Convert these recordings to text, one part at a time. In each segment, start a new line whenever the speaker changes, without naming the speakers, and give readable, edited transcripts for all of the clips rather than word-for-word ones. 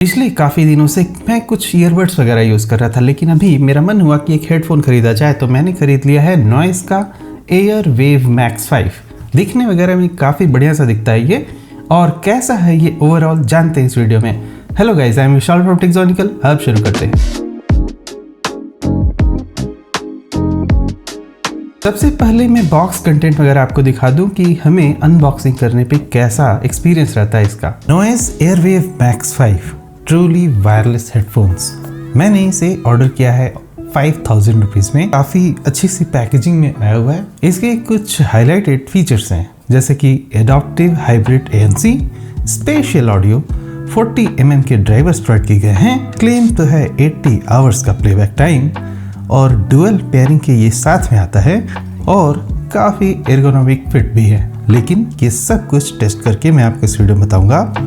पिछले काफ़ी दिनों से मैं कुछ ईयरबड्स वगैरह यूज़ कर रहा था, लेकिन अभी मेरा मन हुआ कि एक हेडफोन खरीदा जाए, तो मैंने खरीद लिया है नॉइज़ का एयरवेव मैक्स 5। दिखने वगैरह में काफ़ी बढ़िया सा दिखता है ये, और कैसा है ये ओवरऑल जानते हैं इस वीडियो में। Hello guys, I am Vishal from टेक्जोनिकल। अब शुरू करते हैं। सबसे पहले मैं बॉक्स कंटेंट वगैरह आपको दिखा दूं कि हमें अनबॉक्सिंग करने पे कैसा एक्सपीरियंस रहता है इसका। Noise airwave max 5 truly wireless headphones. मैंने इसे ऑर्डर किया है 5000 रुपीज़ में। काफ़ी अच्छी सी पैकेजिंग में आया हुआ है। इसके कुछ हाईलाइटेड फीचर्स हैं, जैसे कि adaptive hybrid ANC, special audio, 40 mm के ड्राइवर्स प्रोवाइड किए गए हैं। क्लेम तो है 80 आवर्स का प्लेबैक टाइम, और डुअल पेयरिंग के ये साथ में आता है, और काफ़ी एर्गोनॉमिक फिट भी है। लेकिन ये सब कुछ टेस्ट करके मैं आपको इस वीडियो में बताऊंगा।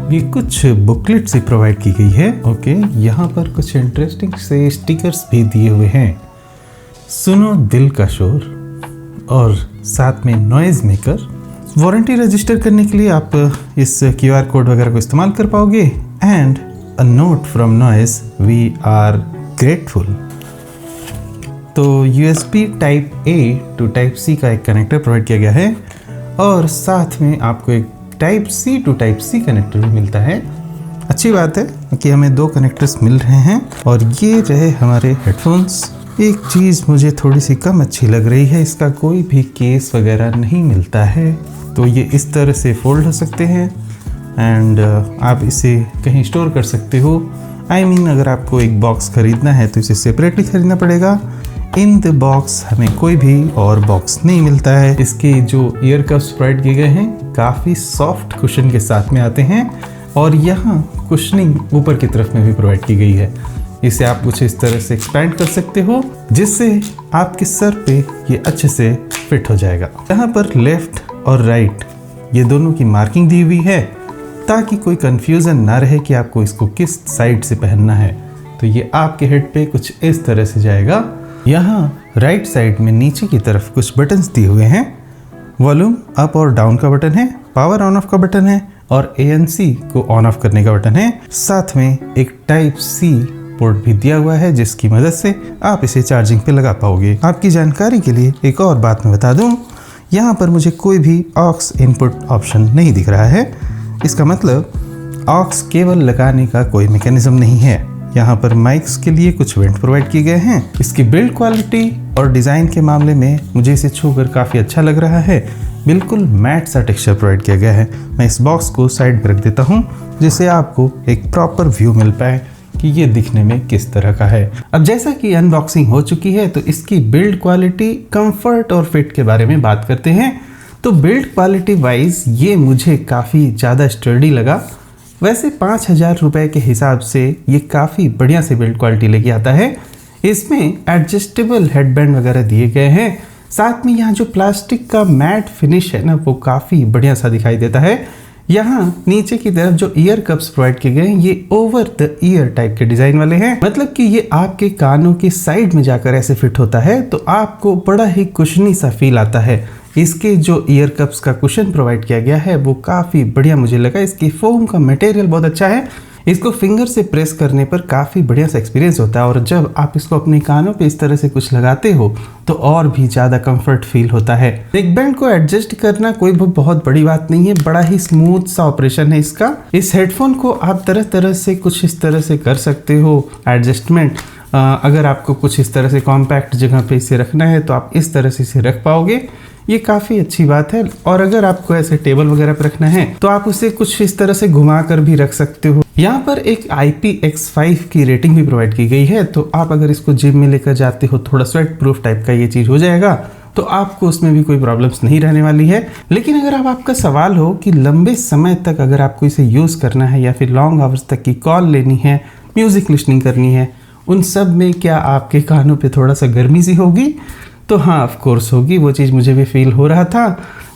ये कुछ बुकलेट से प्रोवाइड की गई है। ओके, यहाँ पर कुछ इंटरेस्टिंग से स्टिकर्स भी दिए हुए हैं। सुनो दिल का शोर, और साथ में नॉइज़ मेकर। वारंटी रजिस्टर करने के लिए आप इस QR कोड वगैरह को इस्तेमाल कर पाओगे। And a note from Noise, we are grateful. तो USB type A to type C का एक कनेक्टर प्रोवाइड किया गया है, और साथ में आपको एक type C to type C connector भी मिलता है। अच्छी बात है कि हमें 2 कनेक्टर्स मिल रहे हैं। और ये रहे हमारे हेडफोन्स। एक चीज़ मुझे थोड़ी सी कम अच्छी लग रही है, इसका कोई भी केस वगैरह नहीं मिलता है। तो ये इस तरह से फोल्ड हो सकते हैं, एंड आप इसे कहीं स्टोर कर सकते हो। I mean, अगर आपको एक बॉक्स ख़रीदना है तो इसे सेपरेटली ख़रीदना पड़ेगा। इन द बॉक्स हमें कोई भी और बॉक्स नहीं मिलता है। इसके जो ईयर कप्स प्रोवाइड किए गए हैं काफ़ी सॉफ्ट कुशन के साथ में आते हैं, और यहाँ कुशनिंग ऊपर की तरफ में भी प्रोवाइड की गई है। इसे आप कुछ इस तरह से एक्सपैंड कर सकते हो, जिससे आपके सर पे ये अच्छे से फिट हो जाएगा। यहाँ पर लेफ्ट और राइट ये दोनों की मार्किंग दी हुई है, ताकि कोई कंफ्यूजन ना रहे कि आपको इसको किस साइड से पहनना है। तो ये आपके हेड पे कुछ इस तरह से जाएगा। यहाँ राइट साइड में नीचे की तरफ कुछ बटन्स दिए हुए हैं। वॉल्यूम अप और डाउन का बटन है, पावर ऑन ऑफ का बटन है, और ANC को ऑन ऑफ करने का बटन है। साथ में एक टाइप C पोर्ट भी दिया हुआ है, जिसकी मदद से आप इसे चार्जिंग पे लगा पाओगे। आपकी जानकारी के लिए एक और बात मैं बता दूं, यहाँ पर मुझे कोई भी ऑक्स इनपुट ऑप्शन नहीं दिख रहा है। इसका मतलब ऑक्स केबल लगाने का कोई मैकेनिज्म नहीं है। यहाँ पर माइक्स के लिए कुछ वेंट प्रोवाइड किए गए हैं। इसकी बिल्ड क्वालिटी और डिज़ाइन के मामले में मुझे इसे छूकर काफ़ी अच्छा लग रहा है। बिल्कुल मैट सा टेक्सचर प्रोवाइड किया गया है। मैं इस बॉक्स को साइड पर रख देता हूँ, जिससे आपको एक प्रॉपर व्यू मिल पाए कि ये दिखने में किस तरह का है। अब जैसा कि अनबॉक्सिंग हो चुकी है, तो इसकी बिल्ड क्वालिटी, कंफर्ट और फिट के बारे में बात करते हैं। तो बिल्ड क्वालिटी वाइज ये मुझे काफ़ी ज़्यादा स्टर्डी लगा। वैसे 5000 रुपये के हिसाब से ये काफ़ी बढ़िया से बिल्ड क्वालिटी लेके आता है। इसमें एडजस्टेबल हेडबैंड वगैरह दिए गए हैं। साथ में यहाँ जो प्लास्टिक का मैट फिनिश है ना, वो काफ़ी बढ़िया सा दिखाई देता है। यहाँ नीचे की तरफ जो ईयर कप्स प्रोवाइड किए गए हैं, ये ओवर द ईयर टाइप के डिजाइन वाले हैं। मतलब कि ये आपके कानों के साइड में जाकर ऐसे फिट होता है, तो आपको बड़ा ही कुशनी सा फील आता है। इसके जो ईयर कप्स का कुशन प्रोवाइड किया गया है वो काफ़ी बढ़िया मुझे लगा। इसकी फोम का मटेरियल बहुत अच्छा है। इसको फिंगर से प्रेस करने पर काफ़ी बढ़िया सा एक्सपीरियंस होता है, और जब आप इसको अपने कानों पे इस तरह से कुछ लगाते हो तो और भी ज़्यादा कंफर्ट फील होता है। नेक बैंड को एडजस्ट करना कोई बहुत बड़ी बात नहीं है, बड़ा ही स्मूथ सा ऑपरेशन है इसका। इस हेडफोन को आप तरह तरह से कुछ इस तरह से कर सकते हो एडजस्टमेंट। अगर आपको कुछ इस तरह से कॉम्पैक्ट जगह पे इसे रखना है, तो आप इस तरह से इसे रख पाओगे। ये काफ़ी अच्छी बात है। और अगर आपको ऐसे टेबल वगैरह पर रखना है, तो आप उसे कुछ इस तरह से घुमा कर भी रख सकते हो। यहाँ पर एक IPX5 की रेटिंग भी प्रोवाइड की गई है, तो आप अगर इसको जिम में लेकर जाते हो, थोड़ा स्वेट प्रूफ टाइप का ये चीज़ हो जाएगा, तो आपको उसमें भी कोई प्रॉब्लम्स नहीं रहने वाली है। लेकिन अगर आपका सवाल हो कि लंबे समय तक अगर आपको इसे यूज़ करना है, या फिर लॉन्ग आवर्स तक की कॉल लेनी है, म्यूज़िक लिसनिंग करनी है, उन सब में क्या आपके कानों पे थोड़ा सा गर्मी सी होगी? तो हाँ, ऑफ कोर्स होगी। वो चीज़ मुझे भी फील हो रहा था।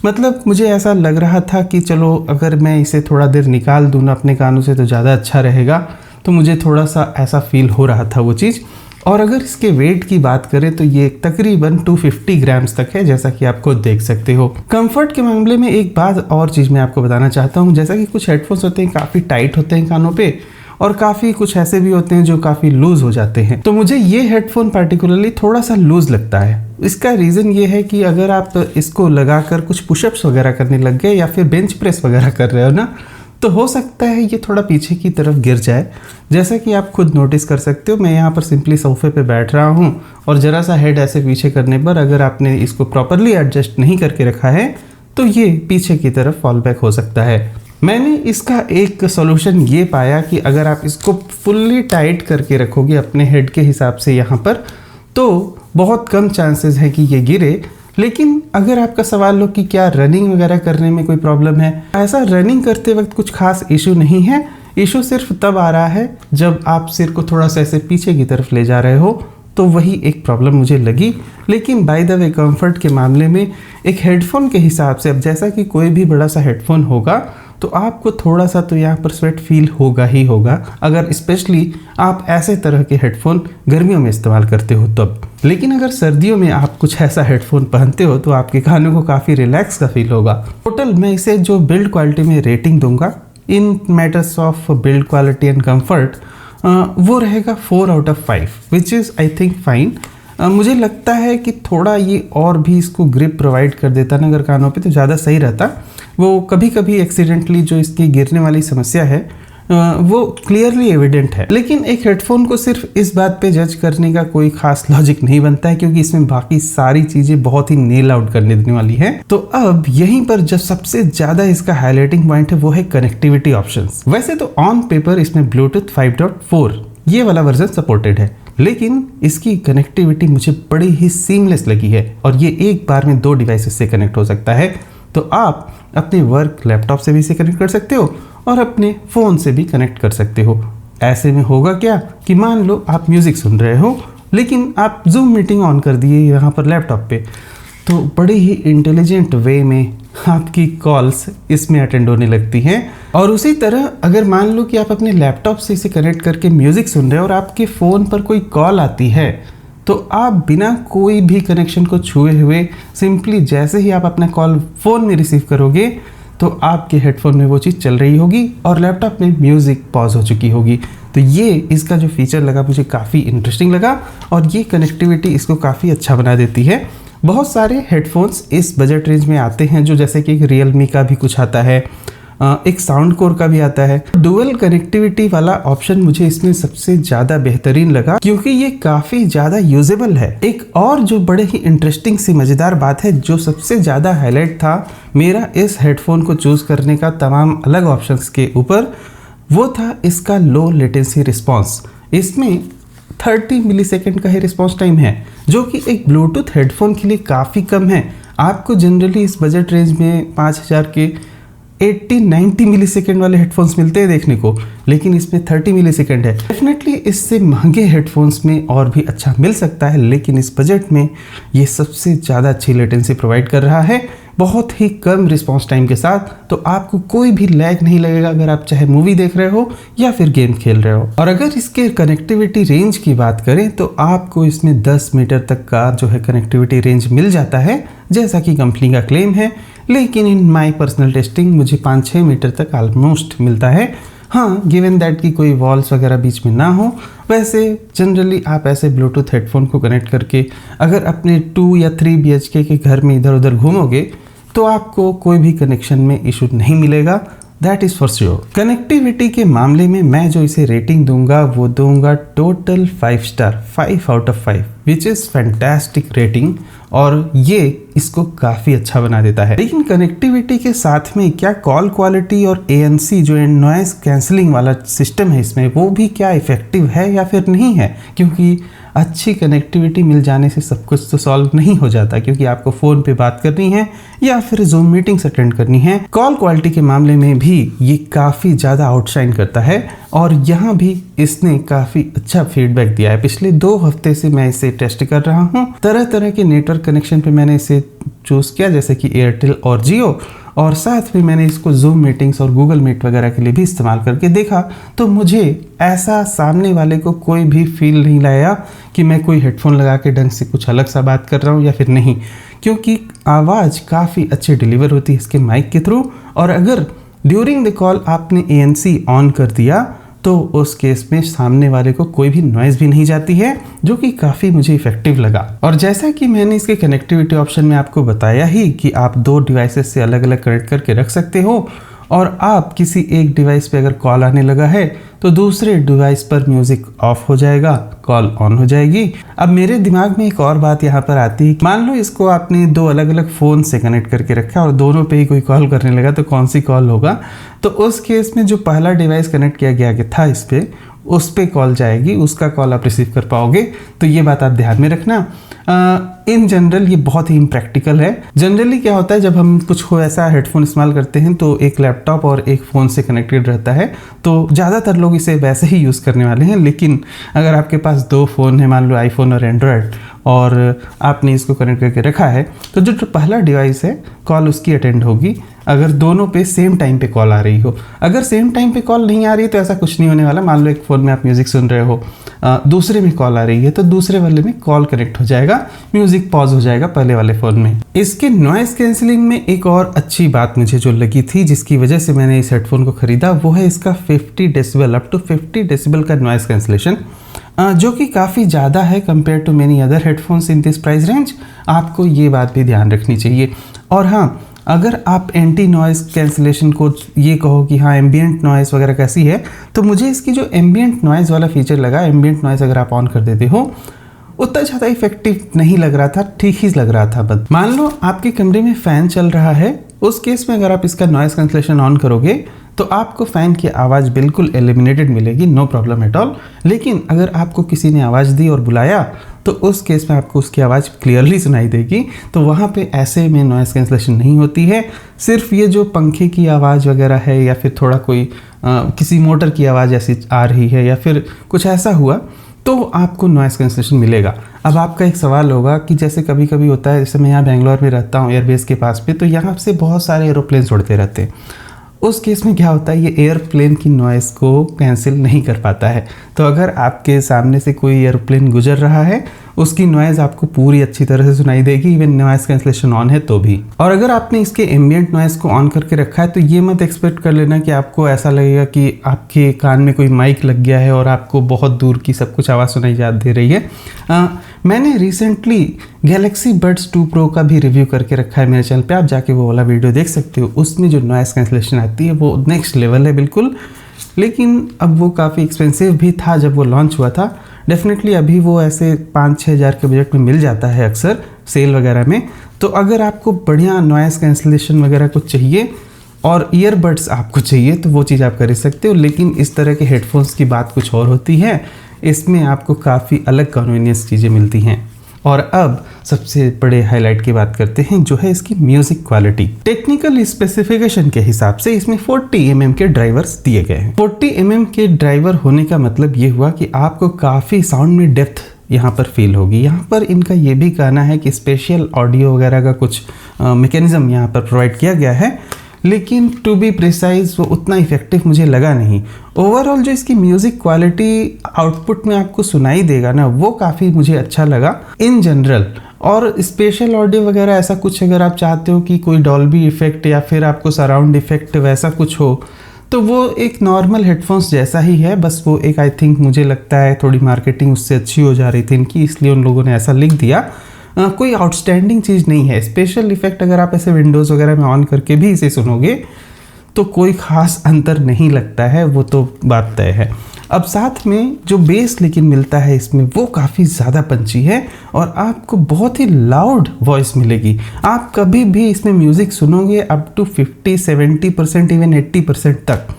मतलब मुझे ऐसा लग रहा था कि चलो अगर मैं इसे थोड़ा देर निकाल दूँ ना अपने कानों से तो ज़्यादा अच्छा रहेगा। तो मुझे थोड़ा सा ऐसा फील हो रहा था वो चीज़। और अगर इसके वेट की बात करें तो ये तकरीबन 250 ग्राम्स तक है, जैसा कि आप खुद देख सकते हो। कंफर्ट के मामले में एक बात और चीज़ मैं आपको बताना चाहता हूँ, जैसा कि कुछ हेडफोन्स होते हैं काफ़ी टाइट होते हैं कानों पे, और काफ़ी कुछ ऐसे भी होते हैं जो काफ़ी लूज़ हो जाते हैं। तो मुझे ये हेडफोन पार्टिकुलरली थोड़ा सा लूज़ लगता है। इसका रीज़न ये है कि अगर आप इसको लगाकर कुछ पुशअप्स वगैरह करने लग गए या फिर बेंच प्रेस वगैरह कर रहे हो ना, तो हो सकता है ये थोड़ा पीछे की तरफ गिर जाए। जैसा कि आप खुद नोटिस कर सकते हो, मैं यहाँ पर सिंपली सोफे पे बैठ रहा हूँ और ज़रा सा हेड ऐसे पीछे करने पर अगर आपने इसको प्रॉपरली एडजस्ट नहीं करके रखा है तो ये पीछे की तरफ फॉल बैक हो सकता है। मैंने इसका एक सॉल्यूशन ये पाया कि अगर आप इसको फुल्ली टाइट करके रखोगे अपने हेड के हिसाब से यहाँ पर, तो बहुत कम चांसेस है कि ये गिरे। लेकिन अगर आपका सवाल हो कि क्या रनिंग वगैरह करने में कोई प्रॉब्लम है, ऐसा रनिंग करते वक्त कुछ खास इशू नहीं है। इशू सिर्फ तब आ रहा है जब आप सिर को थोड़ा सा ऐसे पीछे की तरफ ले जा रहे हो, तो वही एक प्रॉब्लम मुझे लगी। लेकिन बाय द वे कंफर्ट के मामले में एक हेडफोन के हिसाब से, अब जैसा कि कोई भी बड़ा सा हेडफोन होगा तो आपको थोड़ा सा तो यहाँ पर स्वेट फील होगा ही होगा, अगर स्पेशली आप ऐसे तरह के हेडफोन गर्मियों में इस्तेमाल करते हो तब। लेकिन अगर सर्दियों में आप कुछ ऐसा हेडफोन पहनते हो तो आपके कानों को काफ़ी रिलैक्स का फील होगा। टोटल मैं इसे जो बिल्ड क्वालिटी में रेटिंग दूंगा in matters of build quality and comfort, वो रहेगा 4 out of 5, which is I think fine. मुझे लगता है कि थोड़ा ये और भी इसको ग्रिप प्रोवाइड कर देता ना अगर कानों पे, तो ज़्यादा सही रहता। वो कभी कभी एक्सीडेंटली जो इसकी गिरने वाली समस्या है वो क्लियरली एविडेंट है। लेकिन एक हेडफोन को सिर्फ इस बात पे जज करने का कोई खास लॉजिक नहीं बनता है, क्योंकि इसमें बाकी सारी चीज़ें बहुत ही नेल आउट करने देने वाली है। तो अब यहीं पर जो सबसे ज़्यादा इसका हाईलाइटिंग पॉइंट है वो है कनेक्टिविटी ऑप्शंस। वैसे तो ऑन पेपर इसमें ब्लूटूथ 5.4 ये वाला वर्जन सपोर्टेड है, लेकिन इसकी कनेक्टिविटी मुझे बड़ी ही सीमलेस लगी है और ये एक बार में 2 डिवाइसेस से कनेक्ट हो सकता है। तो आप अपने वर्क लैपटॉप से भी इसे कनेक्ट कर सकते हो और अपने फ़ोन से भी कनेक्ट कर सकते हो। ऐसे में होगा क्या कि मान लो आप म्यूज़िक सुन रहे हो लेकिन आप जूम मीटिंग ऑन कर दिए यहाँ पर लैपटॉप पे, तो बड़े ही इंटेलिजेंट वे में आपकी कॉल्स इसमें अटेंड होने लगती हैं। और उसी तरह अगर मान लो कि आप अपने लैपटॉप से इसे कनेक्ट करके म्यूज़िक सुन रहे हो और आपके फ़ोन पर कोई कॉल आती है, तो आप बिना कोई भी कनेक्शन को छुए हुए सिंपली जैसे ही आप अपना कॉल फ़ोन में रिसीव करोगे तो आपके हेडफोन में वो चीज़ चल रही होगी और लैपटॉप में म्यूज़िक पॉज हो चुकी होगी। तो ये इसका जो फीचर लगा मुझे काफ़ी इंटरेस्टिंग लगा और ये कनेक्टिविटी इसको काफ़ी अच्छा बना देती है। बहुत सारे हेडफोन्स इस बजट रेंज में आते हैं, जो जैसे कि एक रियलमी का भी कुछ आता है, एक साउंड कोर का भी आता है। डुअल कनेक्टिविटी वाला ऑप्शन मुझे इसमें सबसे ज़्यादा बेहतरीन लगा, क्योंकि ये काफ़ी ज़्यादा यूजेबल है। एक और जो बड़े ही इंटरेस्टिंग सी मज़ेदार बात है, जो सबसे ज़्यादा हाईलाइट था मेरा इस हेडफोन को चूज़ करने का तमाम अलग ऑप्शंस के ऊपर, वो था इसका लो लेटेंसी रिस्पॉन्स। इसमें 30 मिलीसेकंड का ही रिस्पॉन्स टाइम है, जो कि एक ब्लूटूथ हेडफोन के लिए काफ़ी कम है। आपको जनरली इस बजट रेंज में 5000 के 80-90 मिलीसेकंड वाले हेडफोन्स मिलते हैं देखने को, लेकिन इसमें 30 मिलीसेकंड है। डेफिनेटली इससे महंगे हेडफोन्स में और भी अच्छा मिल सकता है, लेकिन इस बजट में ये सबसे ज़्यादा अच्छी लेटेंसी प्रोवाइड कर रहा है, बहुत ही कम रिस्पॉन्स टाइम के साथ। तो आपको कोई भी लैग नहीं लगेगा अगर आप चाहे मूवी देख रहे हो या फिर गेम खेल रहे हो। और अगर इसके कनेक्टिविटी रेंज की बात करें तो आपको इसमें 10 मीटर तक का जो है कनेक्टिविटी रेंज मिल जाता है, जैसा कि कंपनी का क्लेम है। लेकिन इन माई पर्सनल टेस्टिंग मुझे 5-6 मीटर तक ऑलमोस्ट मिलता है। हाँ, गिवन दैट कि कोई वॉल्स वगैरह बीच में ना हो। वैसे जनरली आप ऐसे ब्लूटूथ हेडफोन को कनेक्ट करके अगर अपने 2 या 3 BHK के घर में इधर उधर घूमोगे तो आपको कोई भी कनेक्शन में इशू नहीं मिलेगा, that is for sure. Connectivity के मामले में मैं जो इसे रेटिंग दूंगा वो दूंगा total 5 star, 5 out of 5, which is fantastic rating, और ये इसको काफ़ी अच्छा बना देता है। लेकिन कनेक्टिविटी के साथ में क्या कॉल क्वालिटी और ANC जो नॉइस कैंसलिंग वाला सिस्टम है इसमें, वो भी क्या इफेक्टिव है या फिर नहीं है? क्योंकि अच्छी कनेक्टिविटी मिल जाने से सब कुछ तो सॉल्व नहीं हो जाता, क्योंकि आपको फ़ोन पे बात करनी है या फिर जूम मीटिंग्स अटेंड करनी है। कॉल क्वालिटी के मामले में भी ये काफ़ी ज़्यादा आउटशाइन करता है और यहाँ भी इसने काफ़ी अच्छा फीडबैक दिया है। पिछले 2 हफ्ते से मैं इसे टेस्ट कर रहा हूँ। तरह तरह के नेटवर्क कनेक्शन पे मैंने इसे चूज़ किया, जैसे कि एयरटेल और जियो, और साथ में मैंने इसको जूम मीटिंग्स और गूगल मीट वगैरह के लिए भी इस्तेमाल करके देखा, तो मुझे ऐसा सामने वाले को कोई भी फील नहीं लाया कि मैं कोई हेडफोन लगा के ढंग से कुछ अलग सा बात कर रहा हूँ या फिर नहीं, क्योंकि आवाज़ काफ़ी अच्छी डिलीवर होती है इसके माइक के थ्रू। और अगर ड्यूरिंग द कॉल आपने ANC ऑन कर दिया तो उस केस में सामने वाले को कोई भी नॉइज़ भी नहीं जाती है, जो कि काफ़ी मुझे इफेक्टिव लगा। और जैसा कि मैंने इसके कनेक्टिविटी ऑप्शन में आपको बताया ही कि आप 2 डिवाइसेस से अलग अलग कनेक्ट करके रख सकते हो, और आप किसी एक डिवाइस पे अगर कॉल आने लगा है तो दूसरे डिवाइस पर म्यूजिक ऑफ हो जाएगा, कॉल ऑन हो जाएगी। अब मेरे दिमाग में एक और बात यहाँ पर आती है, मान लो इसको आपने 2 अलग अलग फ़ोन से कनेक्ट करके रखा और दोनों पे ही कोई कॉल करने लगा, तो कौन सी कॉल होगा? तो उस केस में जो पहला डिवाइस कनेक्ट किया गया था इस पे, उस पे कॉल जाएगी, उसका कॉल आप रिसीव कर पाओगे। तो ये बात आप ध्यान में रखना। इन जनरल ये बहुत ही इम्प्रैक्टिकल है। जनरली क्या होता है, जब हम कुछ ऐसा हेडफोन इस्तेमाल करते हैं तो एक लैपटॉप और एक फ़ोन से कनेक्टेड रहता है, तो ज़्यादातर लोग इसे वैसे ही यूज़ करने वाले हैं। लेकिन अगर आपके पास 2 फ़ोन है, मान लो आईफोन और एंड्रॉयड, और आपने इसको कनेक्ट करके रखा है, तो जो पहला डिवाइस है कॉल उसकी अटेंड होगी अगर दोनों पे सेम टाइम पे कॉल आ रही हो। अगर सेम टाइम पे कॉल नहीं आ रही है तो ऐसा कुछ नहीं होने वाला। मान लो एक फ़ोन में आप म्यूज़िक सुन रहे हो, दूसरे में कॉल आ रही है, तो दूसरे वाले में कॉल कनेक्ट हो जाएगा, म्यूज़िक पॉज हो जाएगा पहले वाले फ़ोन में। इसके नॉइज़ कैंसिलिंग में एक और अच्छी बात मुझे जो लगी थी, जिसकी वजह से मैंने इस हेडफोन को ख़रीदा, वो है इसका 50 डेसिबल, अप टू 50 डेसिबल का नॉइज़ कैंसिलेशन, जो कि काफ़ी ज़्यादा है compare to many other headphones in this price range. आपको ये बात भी ध्यान रखनी चाहिए। और हाँ, अगर आप एंटी नॉइज़ कैंसिलेशन को ये कहो कि हाँ एम्बियंट नॉइज़ वगैरह कैसी है, तो मुझे इसकी जो एम्बियंट नॉइज़ वाला फीचर लगा, एम्बियंट नॉइज़ अगर आप ऑन कर देते हो, उतना ज़्यादा इफेक्टिव नहीं लग रहा था, ठीक ही लग रहा था। बस मान लो आपके कमरे में फ़ैन चल रहा है, उस केस में अगर आप इसका नॉइज़ कैंसिलेशन ऑन करोगे तो आपको फ़ैन की आवाज़ बिल्कुल एलिमिनेटेड मिलेगी, नो प्रॉब्लम एट ऑल। लेकिन अगर आपको किसी ने आवाज़ दी और बुलाया तो उस केस में आपको उसकी आवाज़ क्लियरली सुनाई देगी, तो वहाँ पे ऐसे में नॉइज़ कैंसिलेशन नहीं होती है। सिर्फ ये जो पंखे की आवाज़ वगैरह है, या फिर थोड़ा कोई किसी मोटर की आवाज़ ऐसी आ रही है, या फिर कुछ ऐसा हुआ, तो आपको नॉइज़ कैंसिलेशन मिलेगा। अब आपका एक सवाल होगा कि जैसे कभी कभी होता है, जैसे मैं यहाँ बेंगलोर में रहता हूँ एयरबेस के पास पे, तो यहाँ से बहुत सारे एरोप्लेन्स उड़ते रहते हैं। उस केस में क्या होता है, ये एयरप्लेन की नॉइज़ को कैंसिल नहीं कर पाता है। तो अगर आपके सामने से कोई एयरप्लेन गुजर रहा है, उसकी नॉइज़ आपको पूरी अच्छी तरह से सुनाई देगी, इवन नॉइज़ कैंसिलेशन ऑन है तो भी। और अगर आपने इसके एम्बियंट नॉइज़ को ऑन करके रखा है, तो ये मत एक्सपेक्ट कर लेना कि आपको ऐसा लगेगा कि आपके कान में कोई माइक लग गया है और आपको बहुत दूर की सब कुछ आवाज़ सुनाई दे रही है। मैंने रिसेंटली गैलेक्सी बड्स 2 प्रो का भी रिव्यू करके रखा है मेरे चैनल पे, आप जाके वो वाला वीडियो देख सकते हो। उसमें जो नॉइज़ कैंसिलेशन आती है वो नेक्स्ट लेवल है बिल्कुल। लेकिन अब वो काफ़ी एक्सपेंसिव भी था जब वो लॉन्च हुआ था। डेफिनेटली अभी वो ऐसे 5-6 हज़ार के बजट में मिल जाता है अक्सर सेल वगैरह में। तो अगर आपको बढ़िया नॉइज़ कैंसिलेशन वगैरह कुछ चाहिए और ईयरबड्स आपको चाहिए, तो वो चीज़ आप कर सकते हो। लेकिन इस तरह के हेडफोन्स की बात कुछ और होती है, इसमें आपको काफ़ी अलग कन्वीनियंस चीज़ें मिलती हैं। और अब सबसे बड़े हाईलाइट की बात करते हैं, जो है इसकी म्यूजिक क्वालिटी। टेक्निकल स्पेसिफिकेशन के हिसाब से इसमें 40 mm के ड्राइवर्स दिए गए हैं। 40 mm के ड्राइवर होने का मतलब ये हुआ कि आपको काफ़ी साउंड में डेप्थ यहाँ पर फील होगी। यहाँ पर इनका ये भी कहना है कि स्पेशल ऑडियो वगैरह का कुछ मैकेनिज्म यहाँ पर प्रोवाइड किया गया है, लेकिन टू बी प्रिसाइज वो उतना इफेक्टिव मुझे लगा नहीं। ओवरऑल जो इसकी म्यूज़िक क्वालिटी आउटपुट में आपको सुनाई देगा ना, वो काफ़ी मुझे अच्छा लगा इन जनरल। और स्पेशल ऑडियो वगैरह ऐसा कुछ अगर आप चाहते हो कि कोई डॉल्बी इफेक्ट या फिर आपको सराउंड इफेक्ट वैसा कुछ हो, तो वो एक नॉर्मल हेडफोन्स जैसा ही है। बस वो एक आई थिंक मुझे लगता है थोड़ी मार्केटिंग उससे अच्छी हो जा रही थी इनकी, इसलिए उन लोगों ने ऐसा लिख दिया। कोई आउटस्टैंडिंग चीज़ नहीं है। स्पेशल इफेक्ट अगर आप ऐसे विंडोज़ वगैरह में ऑन करके भी इसे सुनोगे तो कोई ख़ास अंतर नहीं लगता है, वो तो बात तय है। अब साथ में जो बेस लेकिन मिलता है इसमें, वो काफ़ी ज़्यादा पंची है और आपको बहुत ही लाउड वॉइस मिलेगी। आप कभी भी इसमें म्यूज़िक सुनोगे अप टू 50-70% इवन 80% तक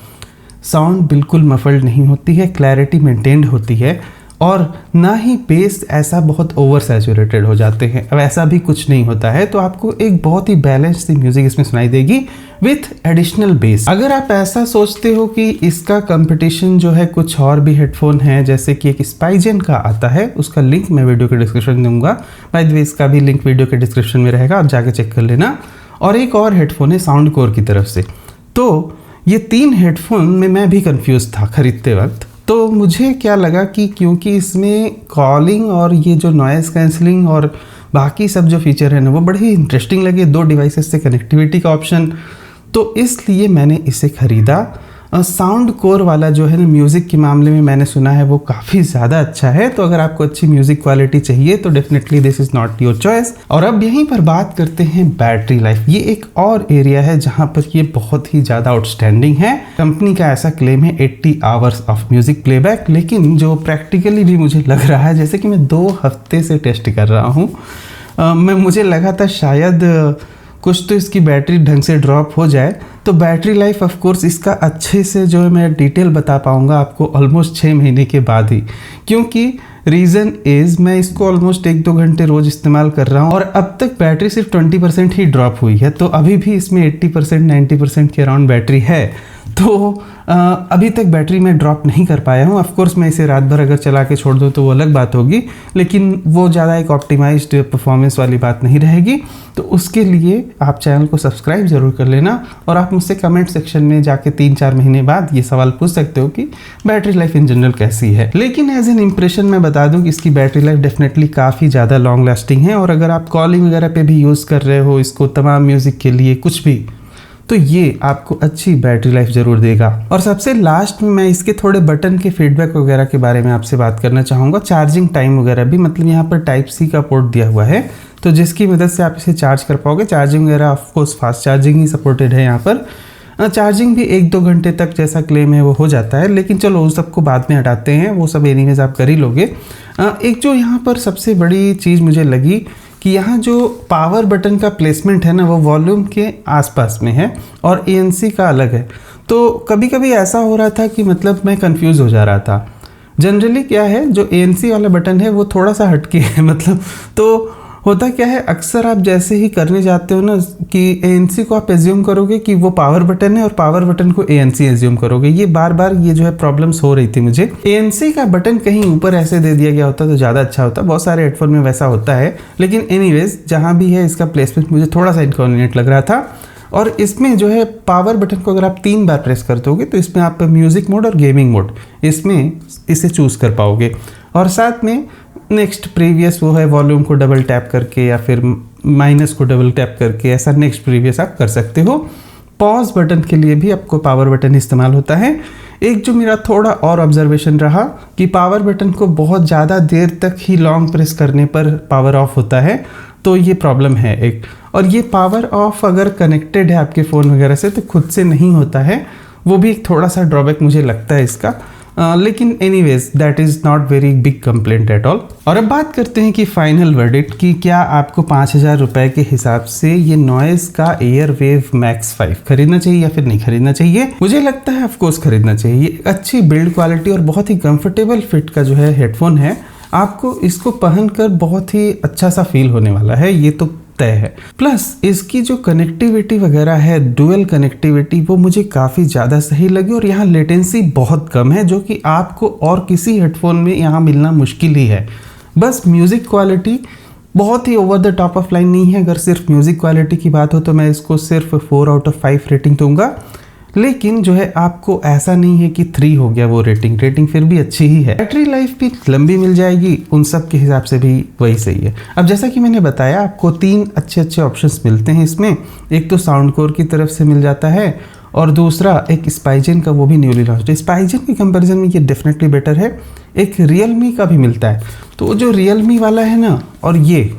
साउंड बिल्कुल मफल्ड नहीं होती है, क्लैरिटी मेंटेन्ड होती है। और ना ही बेस ऐसा बहुत ओवर सैचुरेटेड हो जाते हैं, अब ऐसा भी कुछ नहीं होता है। तो आपको एक बहुत ही बैलेंस सी म्यूजिक इसमें सुनाई देगी विथ एडिशनल बेस। अगर आप ऐसा सोचते हो कि इसका कंपटीशन जो है कुछ और भी हेडफोन है, जैसे कि एक स्पाइजेन का आता है, उसका लिंक मैं वीडियो के डिस्क्रिप्शन में दूंगा। बाय द वे इसका भी लिंक वीडियो के डिस्क्रिप्शन में रहेगा, आप जाके चेक कर लेना। और एक और हेडफोन है साउंड कोर की तरफ से। तो ये 3 हेडफोन में मैं भी कंफ्यूज था खरीदते वक्त। तो मुझे क्या लगा कि क्योंकि इसमें कॉलिंग और ये जो नॉइज़ कैंसलिंग और बाकी सब जो फीचर है ना वो बड़े ही इंटरेस्टिंग लगे, 2 डिवाइसेस से कनेक्टिविटी का ऑप्शन, तो इसलिए मैंने इसे ख़रीदा। साउंड कोर वाला जो है ना म्यूज़िक के मामले में मैंने सुना है वो काफ़ी ज़्यादा अच्छा है। तो अगर आपको अच्छी म्यूज़िक क्वालिटी चाहिए तो definitely this is not your choice. और अब यहीं पर बात करते हैं बैटरी लाइफ। ये एक और एरिया है जहाँ पर ये बहुत ही ज़्यादा आउटस्टैंडिंग है। कंपनी का ऐसा क्लेम है 80 आवर्स ऑफ म्यूज़िक प्लेबैक, लेकिन जो प्रैक्टिकली भी मुझे लग रहा है, जैसे कि मैं 2 हफ्ते से टेस्ट कर रहा हूँ, मुझे लगा था शायद कुछ तो इसकी बैटरी ढंग से ड्रॉप हो जाए। तो बैटरी लाइफ ऑफ कोर्स इसका अच्छे से जो है मैं डिटेल बता पाऊँगा आपको ऑलमोस्ट 6 महीने के बाद ही, क्योंकि रीज़न इज़ मैं इसको ऑलमोस्ट 1-2 घंटे रोज़ इस्तेमाल कर रहा हूँ और अब तक बैटरी सिर्फ 20% ही ड्रॉप हुई है। तो अभी भी इसमें 80% 90% के अराउंड बैटरी है। तो अभी तक बैटरी में ड्रॉप नहीं कर पाया हूँ। ऑफ कोर्स मैं इसे रात भर अगर चला के छोड़ दूँ तो वो अलग बात होगी, लेकिन वो ज़्यादा एक ऑप्टिमाइज्ड परफॉर्मेंस वाली बात नहीं रहेगी। तो उसके लिए आप चैनल को सब्सक्राइब ज़रूर कर लेना और आप मुझसे कमेंट सेक्शन में जाके 3-4 महीने बाद ये सवाल पूछ सकते हो कि बैटरी लाइफ इन जनरल कैसी है। लेकिन एज एन इम्प्रेशन मैं बता दूँ कि इसकी बैटरी लाइफ डेफिनेटली काफ़ी ज़्यादा लॉन्ग लास्टिंग है। और अगर आप कॉलिंग वगैरह पे भी यूज़ कर रहे हो इसको, तमाम म्यूज़िक के लिए कुछ भी, तो ये आपको अच्छी बैटरी लाइफ ज़रूर देगा। और सबसे लास्ट में मैं इसके थोड़े बटन के फीडबैक वगैरह के बारे में आपसे बात करना चाहूँगा। चार्जिंग टाइम वगैरह भी, मतलब यहाँ पर टाइप सी का पोर्ट दिया हुआ है, तो जिसकी मदद से आप इसे चार्ज कर पाओगे। चार्जिंग वगैरह of course fast charging he supported है यहाँ पर। चार्जिंग भी 1-2 घंटे तक जैसा क्लेम है वो हो जाता है, लेकिन चलो उस सबको बाद में हटाते हैं, वो सब एनीवेज आप कर ही लोगे। एक जो यहाँ पर सबसे बड़ी चीज़ मुझे लगी कि यहाँ जो पावर बटन का प्लेसमेंट है ना वो वॉल्यूम के आसपास में है और ANC का अलग है। तो कभी कभी ऐसा हो रहा था कि मतलब मैं कंफ्यूज हो जा रहा था। जनरली क्या है, जो ANC वाला बटन है वो थोड़ा सा हटके है, मतलब तो होता क्या है, अक्सर आप जैसे ही करने जाते हो ना कि ANC को आप एज्यूम करोगे कि वो पावर बटन है और पावर बटन को ANC एज्यूम करोगे। ये बार बार ये जो है प्रॉब्लम्स हो रही थी मुझे। ANC का बटन कहीं ऊपर ऐसे दे दिया गया होता तो ज़्यादा अच्छा होता। बहुत सारे हेडफोन में वैसा होता है, लेकिन एनीवेज जहाँ भी है इसका प्लेसमेंट मुझे थोड़ा सा इनकन्वीनियंट लग रहा था। और इसमें जो है पावर बटन को अगर आप 3 बार प्रेस कर दोगे तो इसमें आप म्यूज़िक मोड और गेमिंग मोड इसमें इसे चूज़ कर पाओगे। और साथ में नेक्स्ट प्रीवियस वो है वॉल्यूम को डबल टैप करके या फिर माइनस को डबल टैप करके, ऐसा नेक्स्ट प्रीवियस आप कर सकते हो। पॉज बटन के लिए भी आपको पावर बटन इस्तेमाल होता है। एक जो मेरा थोड़ा और ऑब्जर्वेशन रहा कि पावर बटन को बहुत ज़्यादा देर तक ही लॉन्ग प्रेस करने पर पावर ऑफ होता है, तो ये प्रॉब्लम है एक। और ये पावर ऑफ अगर कनेक्टेड है आपके फ़ोन वगैरह से तो खुद से नहीं होता है, वो भी एक थोड़ा सा ड्रॉबैक मुझे लगता है इसका। लेकिन anyways that is not very big complaint at all. और अब बात करते हैं कि फाइनल वर्डिक्ट की क्या आपको 5000 रुपये के हिसाब से ये नॉइज़ का एयरवेव मैक्स 5 खरीदना चाहिए या फिर नहीं खरीदना चाहिए। मुझे लगता है ऑफकोर्स खरीदना चाहिए। अच्छी बिल्ड क्वालिटी और बहुत ही कंफर्टेबल फिट का जो है हेडफोन है। आपको इसको पहनकर बहुत ही अच्छा सा फील होने वाला है, ये तो तय है। प्लस इसकी जो कनेक्टिविटी वगैरह है, डुअल कनेक्टिविटी, वो मुझे काफ़ी ज़्यादा सही लगी। और यहाँ लेटेंसी बहुत कम है, जो कि आपको और किसी हेडफोन में यहाँ मिलना मुश्किल ही है। बस म्यूज़िक क्वालिटी बहुत ही over the top of line नहीं है। अगर सिर्फ म्यूज़िक क्वालिटी की बात हो तो मैं इसको सिर्फ 4/5 रेटिंग दूंगा। लेकिन जो है आपको ऐसा नहीं है कि 3 हो गया वो रेटिंग फिर भी अच्छी ही है। बैटरी लाइफ भी लंबी मिल जाएगी, उन सब के हिसाब से भी वही सही है। अब जैसा कि मैंने बताया आपको 3 अच्छे ऑप्शंस मिलते हैं इसमें। एक तो साउंड कोर की तरफ से मिल जाता है और दूसरा एक स्पाइजन का, वो भी न्यूली लॉन्च्ड है। स्पाइजन के कंपैरिजन में ये डेफिनेटली बेटर है। एक रियलमी का भी मिलता है, तो जो रियलमी वाला है ना और ये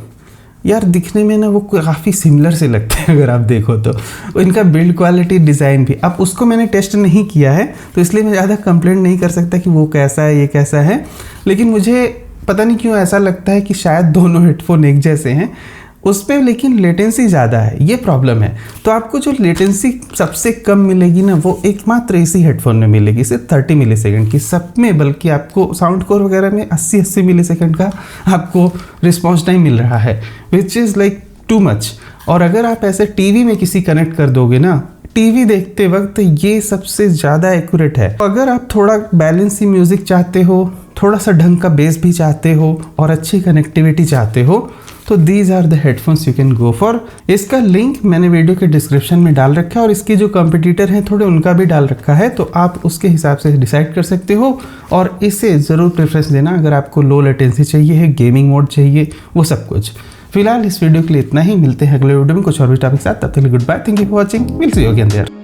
यार दिखने में ना वो काफ़ी सिमिलर से लगते हैं अगर आप देखो तो। इनका बिल्ड क्वालिटी, डिज़ाइन भी, अब उसको मैंने टेस्ट नहीं किया है तो इसलिए मैं ज़्यादा कंप्लेंट नहीं कर सकता कि वो कैसा है ये कैसा है। लेकिन मुझे पता नहीं क्यों ऐसा लगता है कि शायद दोनों हेडफोन एक जैसे हैं उस पर, लेकिन लेटेंसी ज़्यादा है, ये प्रॉब्लम है। तो आपको जो लेटेंसी सबसे कम मिलेगी ना वो एकमात्र इसी हेडफोन में मिलेगी, सिर्फ 30 मिलीसेकंड की। सब में बल्कि आपको साउंड कोर वगैरह में 80 मिलीसेकंड का आपको रिस्पॉन्स टाइम मिल रहा है, which is like too much. और अगर आप ऐसे टीवी में किसी कनेक्ट कर दोगे ना, टीवी देखते वक्त ये सबसे ज़्यादा एक्यूरेट है। अगर आप थोड़ा बैलेंसी म्यूज़िक चाहते हो, थोड़ा सा ढंग का बेस भी चाहते हो और अच्छी कनेक्टिविटी चाहते हो, तो तो these are the headphones you can go for. इसका लिंक मैंने वीडियो के डिस्क्रिप्शन में डाल रखा है और इसके जो कंपटीटर हैं थोड़े उनका भी डाल रखा है, तो आप उसके हिसाब से डिसाइड कर सकते हो और इसे ज़रूर प्रेफरेंस देना अगर आपको लो लेटेंसी चाहिए है, गेमिंग मोड चाहिए, वो सब कुछ। फिलहाल इस वीडियो के लिए इतना ही, मिलते हैं अगले वीडियो में कुछ और भी टॉपिक साथ। तब तक के लिए goodbye, thank you for watching, will see you again there.